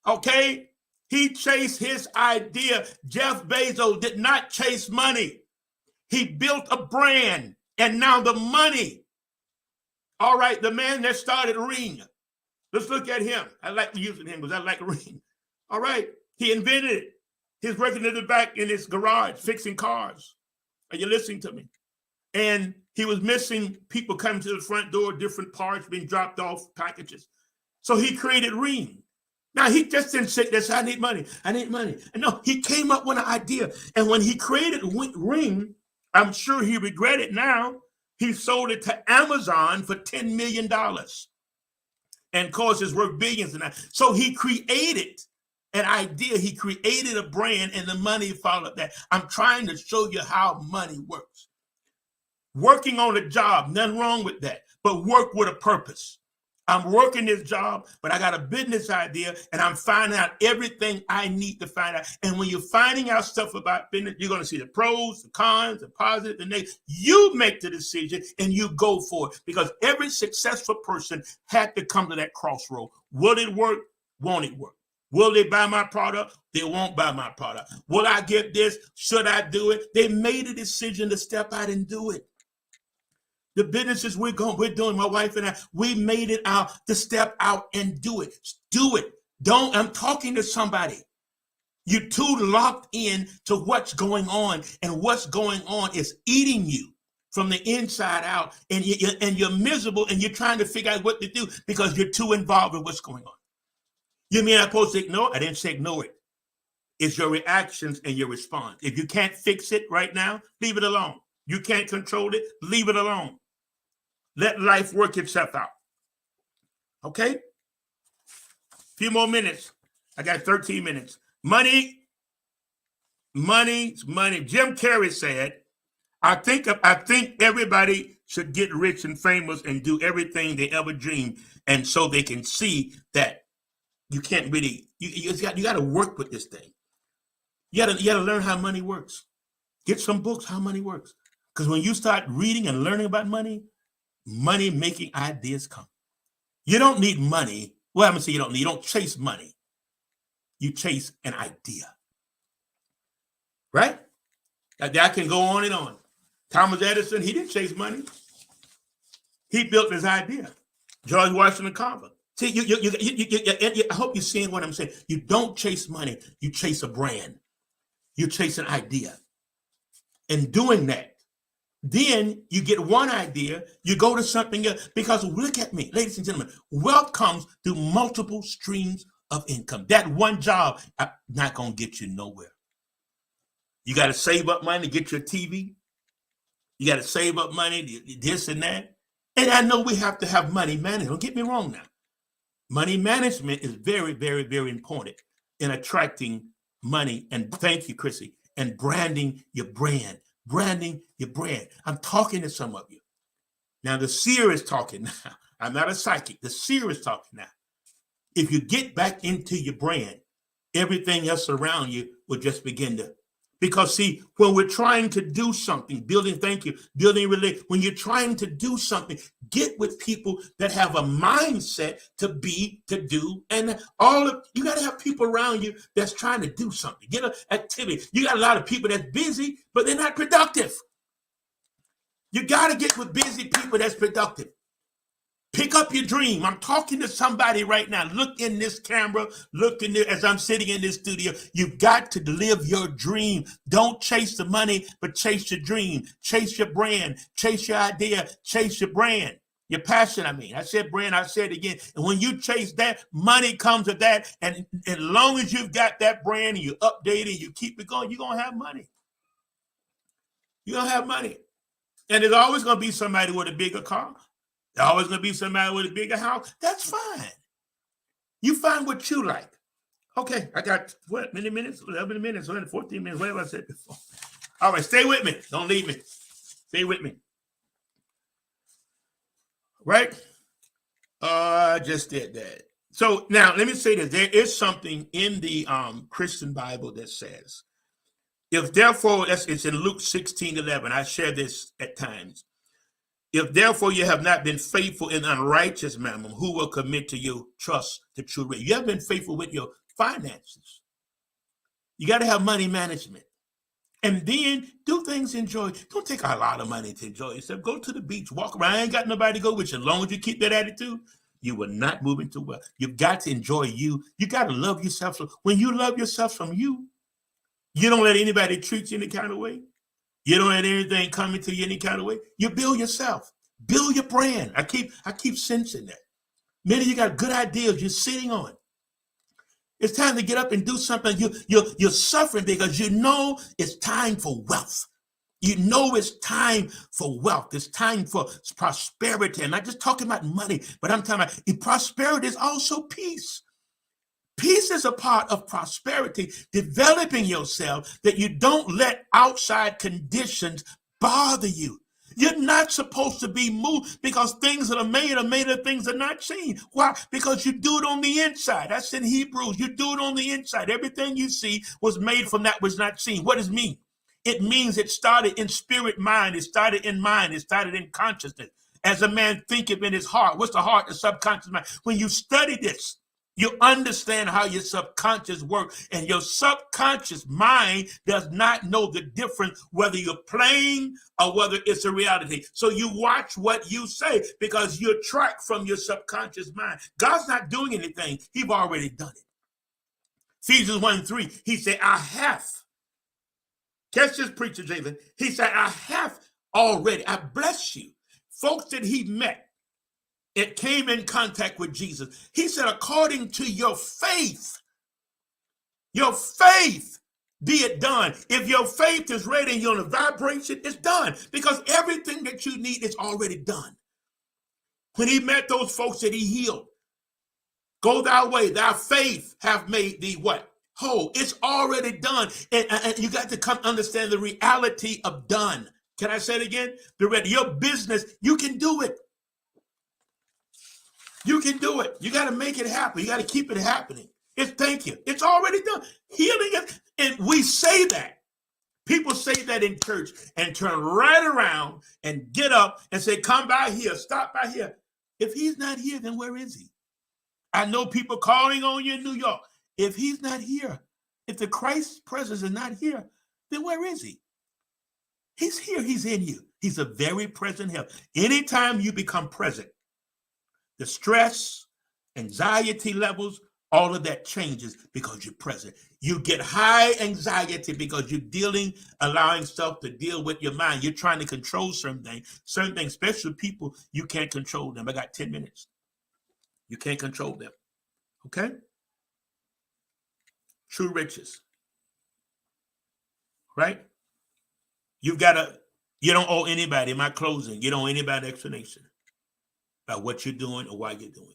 Okay? He chased his idea. Jeff Bezos did not chase money. He built a brand, and now the money. All right, the man that started Ring. Let's look at him. I like using him because I like Ring. All right, he invented it. He's working in the back in his garage, fixing cars. Are you listening to me? And he was missing people coming to the front door, different parts being dropped off, packages. So he created Ring. Now, he just didn't say this, I need money. I need money. And no, he came up with an idea. And when he created Ring, I'm sure he regretted now. He sold it to Amazon for $10 million and caused his worth billions. So he created an idea. He created a brand, and the money followed that. I'm trying to show you how money works. Working on a job, nothing wrong with that, but work with a purpose. I'm working this job, but I got a business idea, and I'm finding out everything I need to find out. And when you're finding out stuff about business, you're going to see the pros, the cons, the positive, the negative. You make the decision, and you go for it, because every successful person had to come to that crossroad. Will it work? Won't it work? Will they buy my product? They won't buy my product. Will I get this? Should I do it? They made a decision to step out and do it. The businesses we're doing, my wife and I, we made it out to step out and do it. Do it. I'm talking to somebody. You're too locked in to what's going on, and what's going on is eating you from the inside out, and you're miserable, and you're trying to figure out what to do because you're too involved in what's going on. You mean I'm supposed to ignore it? I didn't say ignore it. It's your reactions and your response. If you can't fix it right now, leave it alone. You can't control it, leave it alone. Let life work itself out. Okay? A few more minutes. I got 13 minutes. Money. Jim Carrey said, I think everybody should get rich and famous and do everything they ever dreamed, and so they can see that you can't really, you got to work with this thing. You got to learn how money works. Get some books, how money works. Because when you start reading and learning about money making ideas come. You don't need money. Well, I'm going to say you don't chase money. You chase an idea. Right? I can go on and on. Thomas Edison, he didn't chase money. He built his idea. George Washington Carver. See, I hope you're seeing what I'm saying. You don't chase money. You chase a brand. You chase an idea. In doing that, then you get one idea, you go to something else, because look at me, ladies and gentlemen, wealth comes through multiple streams of income. That one job not going to get you nowhere. You got to save up money to get your TV. You got to save up money, this and that. And I know we have to have money management. Don't get me wrong now. Money management is very, very, very important in attracting money. And thank you, Chrissy, and branding your brand. Branding your brand. I'm talking to some of you. Now, the seer is talking now. I'm not a psychic. The seer is talking now. If you get back into your brand, everything else around you will just begin to. Because, see, when we're trying to do something, building relate, when you're trying to do something, get with people that have a mindset to do, and you got to have people around you that's trying to do something, get an activity. You got a lot of people that's busy, but they're not productive. You got to get with busy people that's productive. Pick up your dream. I'm talking to somebody right now. Look in this camera. Look in there as I'm sitting in this studio. You've got to live your dream. Don't chase the money, but chase your dream. Chase your brand. Chase your idea. Chase your brand. Your passion, I said brand, I said it again. And when you chase that, money comes with that. And as long as you've got that brand and you update it, you keep it going, you're going to have money. You're going to have money. And there's always going to be somebody with a bigger car. There's always going to be somebody with a bigger house. That's fine. You find what you like. Okay, I got, many minutes? 11 minutes, 14 minutes, whatever I said before. All right, stay with me. Don't leave me. Stay with me. Right? I just did that. So now let me say this. There is something in the Christian Bible that says, if therefore, it's in Luke 16:11. I share this at times. If therefore you have not been faithful in unrighteous mammon, who will commit to you trust the true rate? You haven't been faithful with your finances. You got to have money management. And then do things, enjoy. Don't take a lot of money to enjoy yourself. Go to the beach, walk around. I ain't got nobody to go with you. As long as you keep that attitude, you will not move into wealth. You've got to enjoy you. You got to love yourself. So when you love yourself from you don't let anybody treat you any kind of way. You don't let anything come into you any kind of way. You build yourself. Build your brand. I keep sensing that. Many of you got good ideas you're sitting on. It's time to get up and do something. You're suffering because you know it's time for wealth. You know it's time for wealth. It's time for prosperity. I'm not just talking about money, but I'm talking about prosperity is also peace. Peace is a part of prosperity, developing yourself that you don't let outside conditions bother you. You're not supposed to be moved because things that are made of things that are not seen. Why? Because you do it on the inside. That's in Hebrews. You do it on the inside. Everything you see was made from that was not seen. What does it mean? It means it started in spirit, mind. It started in mind. It started in consciousness. As a man thinketh in his heart. What's the heart? The subconscious mind. When you study this, you understand how your subconscious works, and your subconscious mind does not know the difference whether you're playing or whether it's a reality. So you watch what you say because you're tracked from your subconscious mind. God's not doing anything. He's already done it. Ephesians 1:3, he said, I have. Catch this, preacher Jalen. He said, I have already. I bless you. Folks that he met, it came in contact with Jesus. He said, according to your faith, be it done. If your faith is ready and you're on a vibration, it's done. Because everything that you need is already done. When he met those folks that he healed, go thy way, thy faith have made thee what? Whole. It's already done. And you got to come understand the reality of done. Can I say it again? Your business, you can do it. You can do it. You got to make it happen. You got to keep it happening. Thank you. It's already done. Healing it. And we say that. People say that in church and turn right around and get up and say, come by here, stop by here. If he's not here, then where is he? I know people calling on you in New York. If he's not here, if the Christ presence is not here, then where is he? He's here. He's in you. He's a very present help. Anytime you become present, the stress, anxiety levels, all of that changes because you're present. You get high anxiety because you're allowing stuff to deal with your mind. You're trying to control certain things, especially people, you can't control them. I got 10 minutes. You can't control them. Okay? True riches. Right? You don't owe anybody, in my closing, you don't owe anybody explanation about what you're doing or why you're doing it.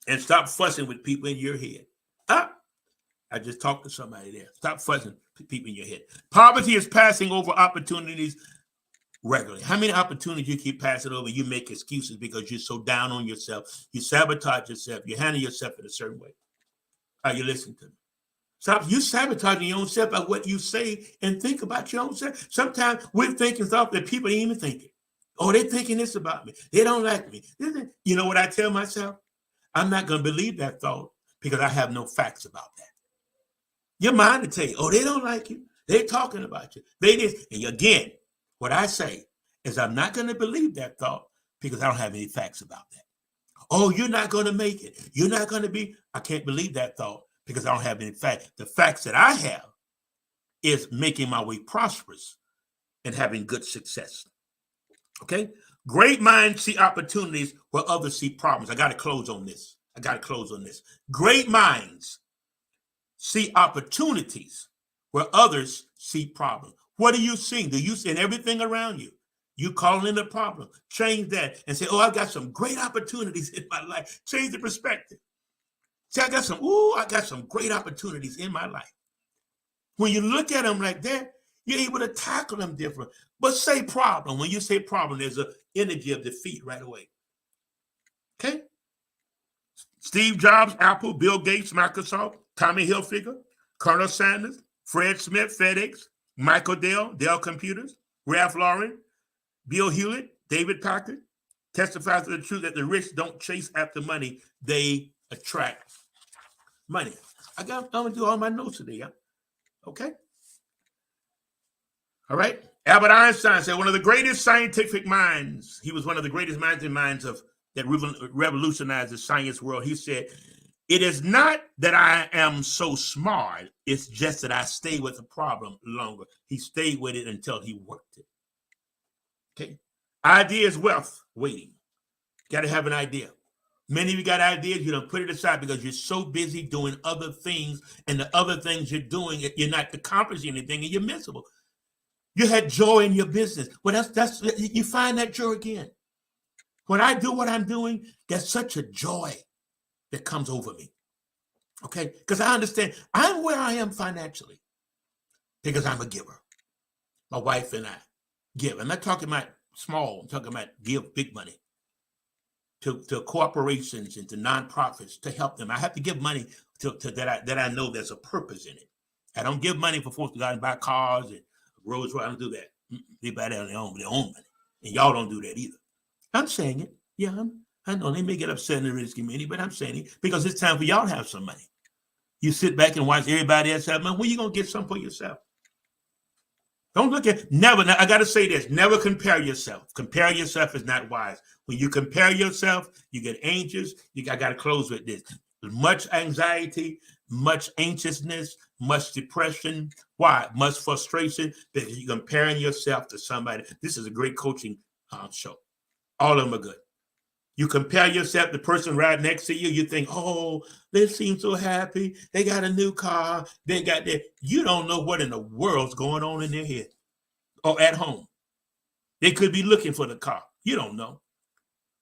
And stop fussing with people in your head. I just talked to somebody there. Stop fussing with people in your head. Poverty is passing over opportunities regularly. How many opportunities you keep passing over? You make excuses because you're so down on yourself. You sabotage yourself. You handle yourself in a certain way. Are you listening to me? Stop. You sabotaging your own self by what you say and think about your own self. Sometimes we're thinking stuff that people ain't even thinking. Oh, they're thinking this about me. They don't like me. You know what I tell myself? I'm not going to believe that thought because I have no facts about that. Your mind will tell you, oh, they don't like you. They're talking about you. And again, what I say is I'm not going to believe that thought because I don't have any facts about that. Oh, you're not going to make it. You're not going to be. I can't believe that thought because I don't have any facts. The facts that I have is making my way prosperous and having good success. Okay? Great minds see opportunities where others see problems. I got to close on this. Great minds see opportunities where others see problems. What are you seeing? Do you see everything around you? You calling in a problem. Change that and say, oh, I got some great opportunities in my life. Change the perspective. See, I got some great opportunities in my life. When you look at them like that, you're able to tackle them different. But say problem. When you say problem, there's an energy of defeat right away. Okay? Steve Jobs, Apple, Bill Gates, Microsoft, Tommy Hilfiger, Colonel Sanders, Fred Smith, FedEx, Michael Dell Computers, Ralph Lauren, Bill Hewlett, David Packard, testifies to the truth that the rich don't chase after money, they attract money. I'm going to do all my notes today, yeah? Okay? All right? Albert Einstein said one of the greatest scientific minds, he was one of the greatest minds of that revolutionized the science world. He said, it is not that I am so smart, it's just that I stay with the problem longer. He stayed with it until he worked it. Okay? Idea is wealth waiting. Got to have an idea. Many of you got ideas, you don't put it aside because you're so busy doing other things, and the other things you're doing, you're not accomplishing anything, and you're miserable. You had joy in your business. Well, that's you find that joy again. When I do what I'm doing, there's such a joy that comes over me. Okay? Because I understand I'm where I am financially because I'm a giver. My wife and I give. I'm not talking about small. I'm talking about give big money to corporations and to nonprofits to help them. I have to give money to that I know there's a purpose in it. I don't give money for folks to go out and buy cars and Rolls Royce. I don't do that. They buy that on their own money. And y'all don't do that either. I'm saying it. Yeah, I know they may get upset in the rich community, but I'm saying it because it's time for y'all to have some money. You sit back and watch everybody else have money. When are you going to get some for yourself? Don't look at, never, I got to say this, never compare yourself. Compare yourself is not wise. When you compare yourself, you get anxious. I got to close with this. Much anxiety, much anxiousness, much depression. Why? Much frustration because you're comparing yourself to somebody. This is a great coaching show. All of them are good. You compare yourself to the person right next to you. You think, oh, they seem so happy. They got a new car. They got that. You don't know what in the world's going on in their head or at home. They could be looking for the car. You don't know.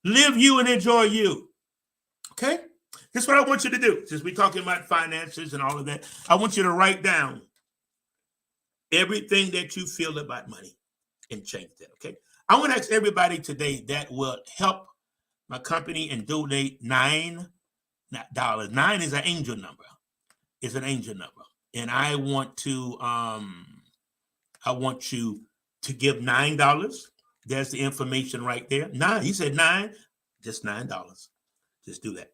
Live you and enjoy you. Okay? That's what I want you to do. Since we're talking about finances and all of that, I want you to write down everything that you feel about money and change that. Okay? I want to ask everybody today that will help my company and donate $9. 9 is an angel number. It's an angel number. And I want you to give $9. There's the information right there. 9. He said 9, just $9. Just do that.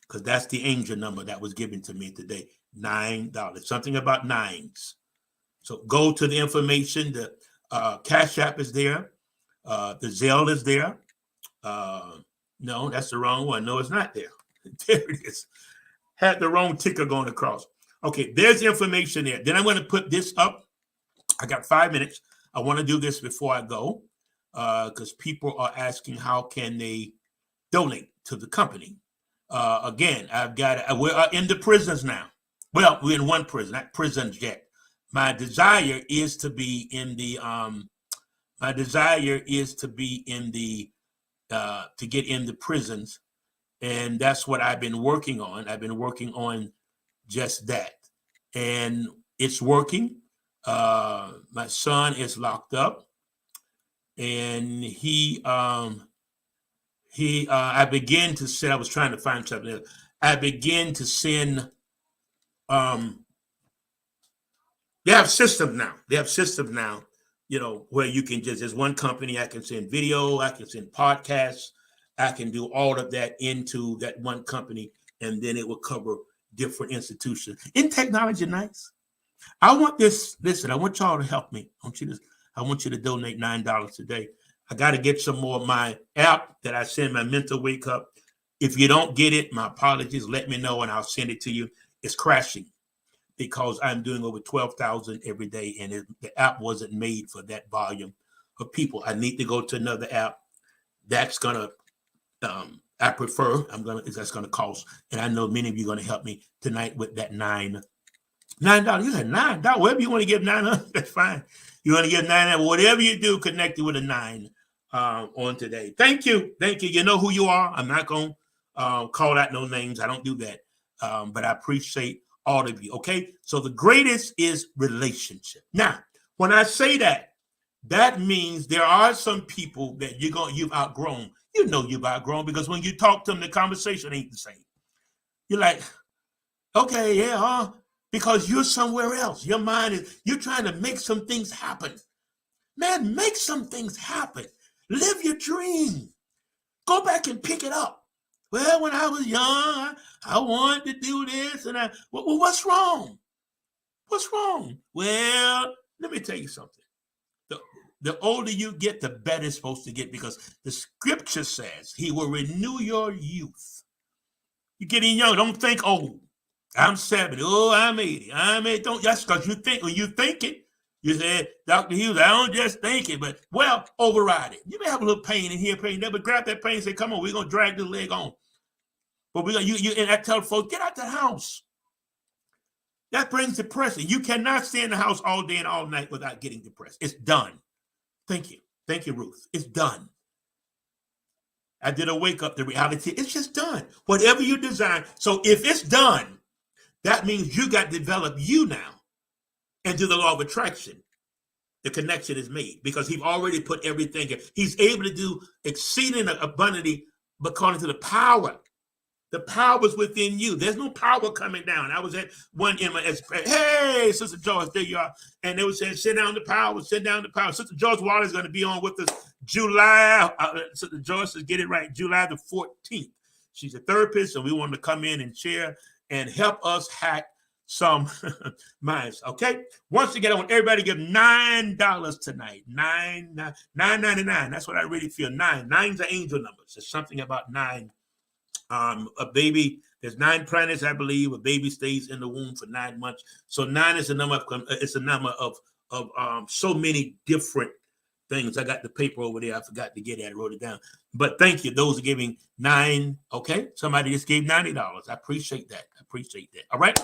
Because that's the angel number that was given to me today. $9. Something about nines. So go to the information. The Cash App is there. The Zelle is there. No, that's the wrong one. No, it's not there. There it is. Had the wrong ticker going across. Okay, there's the information there. Then I'm going to put this up. I got 5 minutes. I want to do this before I go because people are asking how can they donate to the company. Again, we're in the prisons now. Well, we're in one prison, not prisons yet. My desire is to be in the to get in the prisons, and that's what I've been working on. I've been working on just that, and it's working. My son is locked up, and I began to send. I was trying to find something else. I began to send. They have systems now. You know, where you can there's one company I can send video, I can send podcasts, I can do all of that into that one company, and then it will cover different institutions. Isn't technology nice? I want this. Listen, I want y'all to help me. I want you to donate $9 today. I got to get some more of my app that I send my mental wake up. If you don't get it, my apologies. Let me know and I'll send it to you. It's crashing because I'm doing over 12,000 every day, and the app wasn't made for that volume of people. I need to go to another app. That's gonna, I prefer. That's gonna cost, and I know many of you are gonna help me tonight with that $9. You said $9. Whatever you want to give $9, that's fine. You want to give $9, whatever you do, connect it with a 9 on today. Thank you. You know who you are. I'm not gonna call out no names. I don't do that, but I appreciate all of you. Okay, so the greatest is relationship. Now, when I say that, that means there are some people that you've outgrown. You know you've outgrown because when you talk to them, the conversation ain't the same. You're like, okay, yeah, because you're somewhere else. Your mind is, you're trying to make some things happen. Man, make some things happen. Live your dream. Go back and pick it up. Well, when I was young, I wanted to do this, and well, what's wrong? What's wrong? Well, let me tell you something. The older you get, the better it's supposed to get, because the scripture says he will renew your youth. You're getting young. Don't think old. I'm 70. Oh, I'm 80. I'm 80. Don't, that's because you think, when you think it, you said, Dr. Hughes, I don't just think it, but, well, override it. You may have a little pain in here, pain there, but grab that pain and say, come on, we're going to drag the leg on. But we're going to, and I tell folks, get out the house. That brings depression. You cannot stay in the house all day and all night without getting depressed. It's done. Thank you. Thank you, Ruth. It's done. I did a wake up to reality. It's just done. Whatever you design. So if it's done, that means you got to develop you now and do the law of attraction. The connection is made because he's already put everything in. He's able to do exceeding abundantly according to the power. The power is within you. There's no power coming down. I was at one in my, hey, Sister Joyce, there you are. And they were saying, send down the power, send down the power. Sister Joyce Water is going to be on with us July. Sister Joyce, get it right, July the 14th. She's a therapist, and we want to come in and share and help us hack some minds. Okay. Once again, I want everybody to give $9 tonight. $9.99. That's what I really feel. Nine's the angel numbers. There's something about 9. A baby, there's 9 planets, I believe. A baby stays in the womb for 9 months. So 9 is a number of, it's a number of so many different things. I got the paper over there. I forgot to get it. I wrote it down. But thank you. Those are giving 9. Okay. Somebody just gave $90. I appreciate that. All right.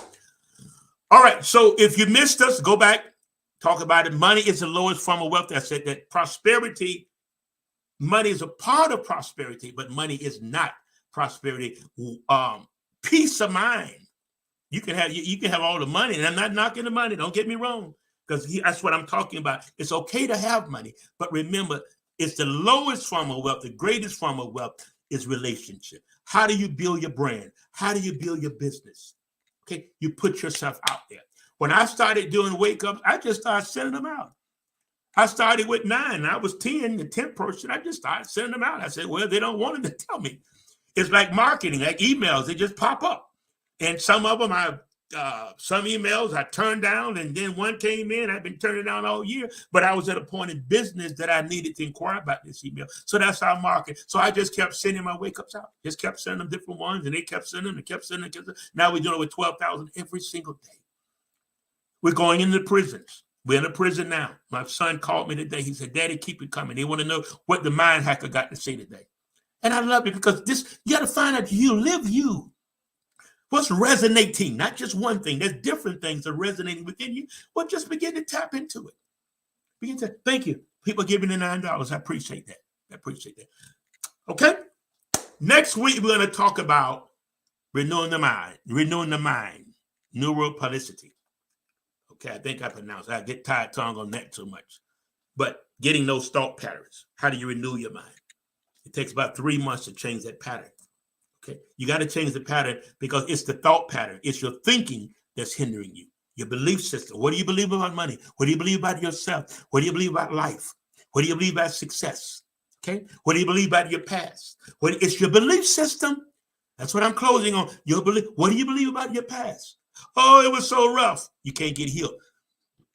All right. So if you missed us, go back, talk about it. Money is the lowest form of wealth. I said that prosperity, money is a part of prosperity, but money is not prosperity. Peace of mind. You can have all the money, and I'm not knocking the money. Don't get me wrong, because that's what I'm talking about. It's okay to have money, but remember, it's the lowest form of wealth. The greatest form of wealth is relationship. How do you build your brand? How do you build your business? Okay, you put yourself out there. When I started doing wake ups, I just started sending them out. I started with 9. I was 10, the 10th person. I just started sending them out. I said, well, they don't want them to tell me. It's like marketing, like emails. They just pop up. And some of them, some emails I turned down, and then one came in. I've been turning down all year, but I was at a point in business that I needed to inquire about this email. So that's how I market. So I just kept sending my wake-ups out. Just kept sending them different ones, and they kept sending them and kept sending them. Now we're doing it with 12,000 every single day. We're going into prisons. We're in a prison now. My son called me today. He said, Daddy, keep it coming. They want to know what the mind hacker got to say today. And I love it because this, you got to find out you live you. What's resonating? Not just one thing. There's different things that are resonating within you. Well, just begin to tap into it. Thank you. People giving the $9. I appreciate that. Okay. Next week, we're going to talk about renewing the mind, neuroplasticity. Okay. I think I pronounced it. I get tired tongue on that too much. But getting those thought patterns. How do you renew your mind? It takes about 3 months to change that pattern. Okay, you got to change the pattern because it's the thought pattern. It's your thinking that's hindering you. Your belief system. What do you believe about money? What do you believe about yourself? What do you believe about life? What do you believe about success? Okay, what do you believe about your past? It's your belief system. That's what I'm closing on. Your belief. What do you believe about your past? Oh, it was so rough. You can't get healed.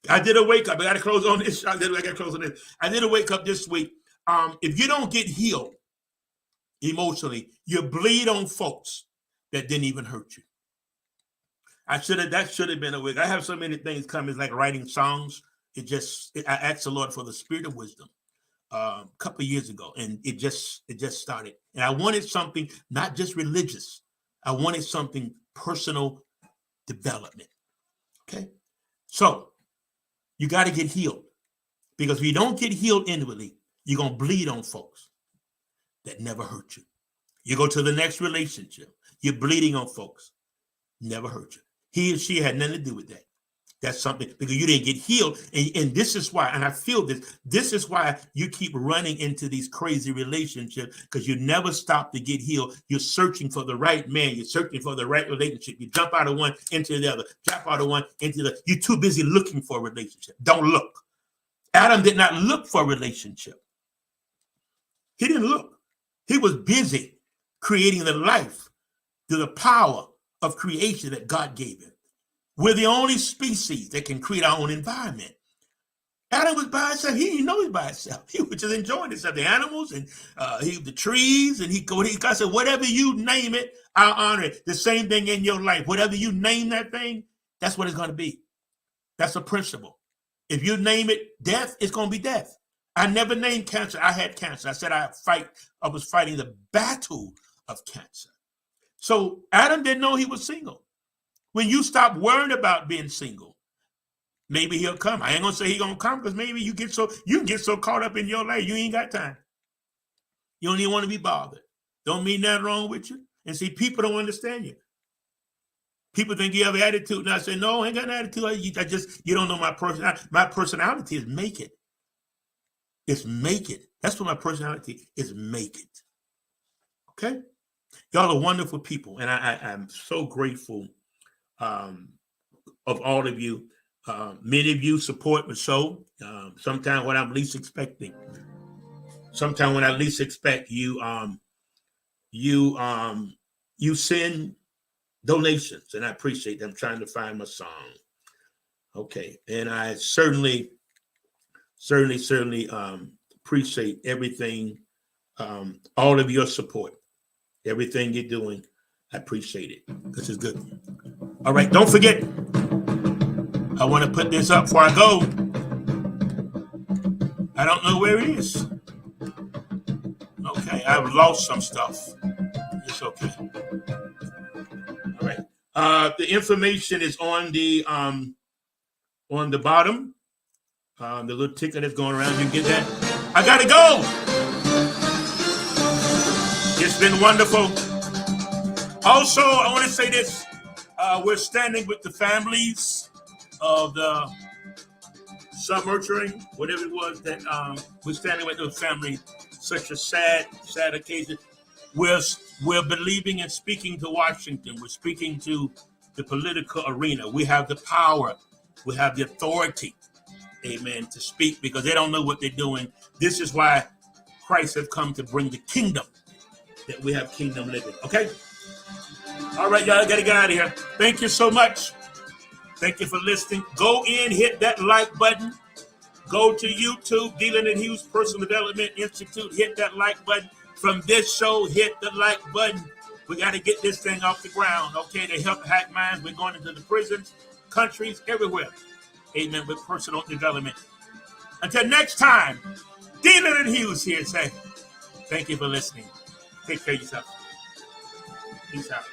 I did a wake up. I got to close on this. I did a wake up this week. If you don't get healed emotionally, you bleed on folks that didn't even hurt you. That should have been a wig. I have so many things coming. It's like writing songs. I asked the Lord for the spirit of wisdom a couple of years ago, and it just started. And I wanted something not just religious. I wanted something personal development. Okay, so you got to get healed, because if you don't get healed inwardly, you're gonna bleed on folks that never hurt you. You go to the next relationship, you're bleeding on folks, never hurt you. He or she had nothing to do with that. That's something, because you didn't get healed. And this is why, and I feel this is why you keep running into these crazy relationships, because you never stop to get healed. You're searching for the right man. You're searching for the right relationship. You jump out of one into the other, jump out of one into the other. You're too busy looking for a relationship. Don't look. Adam did not look for a relationship. He didn't look. He was busy creating the life through the power of creation that God gave him. We're the only species that can create our own environment. Adam was by himself. He didn't know he was by himself. He was just enjoying himself. The animals and the trees, and God said, whatever you name it, I'll honor it. The same thing in your life. Whatever you name that thing, that's what it's going to be. That's a principle. If you name it death, it's going to be death. I never named cancer. I had cancer. I said I was fighting the battle of cancer. So Adam didn't know he was single. When you stop worrying about being single, maybe he'll come. I ain't gonna say he's gonna come, because maybe you can get so caught up in your life, you ain't got time. You don't even want to be bothered. Don't mean nothing wrong with you. And see, people don't understand you. People think you have an attitude, and I say, no, I ain't got an attitude. You don't know my personality. My personality is make it. It's make it. That's what my personality is, make it. Okay? Y'all are wonderful people, and I'm so grateful of all of you. Many of you support me so. Sometimes when I'm least expecting. Sometimes when I least expect, you send donations, and I appreciate them. I'm trying to find my song. Okay, and I certainly appreciate everything, all of your support, everything you're doing. I appreciate it. This is good. All right, don't forget, I want to put this up before I go. I don't know where it is. Okay, I've lost some stuff. It's okay. All right. The information is on the bottom. The little ticket that's going around. You can get that. I gotta go. It's been wonderful. Also, I want to say this. We're standing with the families of the submerging, whatever it was that we're standing with the family. Such a sad occasion. We're believing and speaking to Washington. We're speaking to the political arena. We have the power. We have the authority, amen, to speak, because they don't know what they're doing. This is why Christ has come to bring the kingdom, that we have kingdom living. Okay? All right, y'all, I got to get out of here. Thank you so much. Thank you for listening. Go in, hit that like button. Go to YouTube, Dealing and Hughes Personal Development Institute. Hit that like button. From this show, hit the like button. We got to get this thing off the ground, okay, to help hack minds. We're going into the prisons, countries, everywhere. Amen, with personal development. Until next time, Dealing and Hughes here say, thank you for listening. Take care of yourself. Peace out.